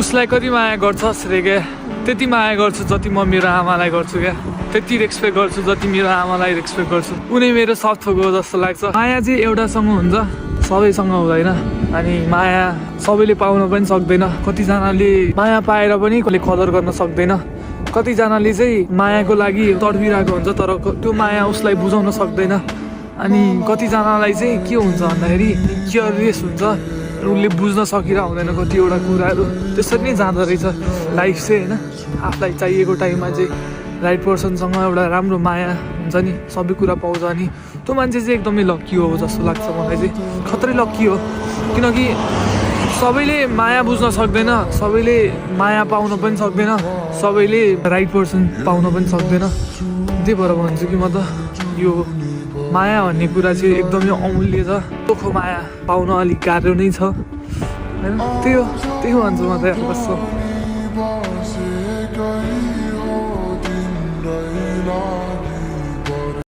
उसलाई कति माया गर्छस् रे क्या, त्यति माया गर्छु जति म मेरो आमालाई गर्छु क्या, त्यति रेस्पेक्ट गर्छु जति मेरो आमालाई रेस्पेक्ट गर्छु। उनी मेरो सबथोक हो जस्तो लाग्छ। माया चाहिँ एउटासँग हुन्छ, सबैसँग हुँदैन। अनि माया सबैले पाउन पनि सक्दैन। कतिजनाले माया पाएर पनि कसले कदर गर्न सक्दैन। कतिजनाले चाहिँ मायाको लागि तडपिरहेको हुन्छ तर त्यो माया उसलाई बुझाउन सक्दैन। अनि कतिजनालाई चाहिँ के हुन्छ भन्दाखेरि केयरलेस हुन्छ, उसले बुझ्न सकिरहेको हुँदैन कतिवटा कुराहरू। त्यसरी नै जाँदो रहेछ लाइफ चाहिँ होइन। आफूलाई चाहिएको टाइममा चाहिँ राइट पर्सनसँग एउटा राम्रो माया हुन्छ नि, सबै कुरा पाउँछ नि, त्यो मान्छे चाहिँ एकदमै लक्की हो जस्तो लाग्छ मलाई चाहिँ। खत्रै लक्की हो, किनकि सबैले माया बुझ्न सक्दैन, सबैले माया पाउन पनि सक्दैन, सबैले राइट पर्सन पाउन पनि सक्दैन। त्यही भएर भन्छु कि म त यो माया भन्ने कुरा चाहिँ एकदमै अमूल्य छ। चोखो माया पाउन अलिक गाह्रो नै छ होइन। त्यही हो, त्यही भन्छु म त कस्तो।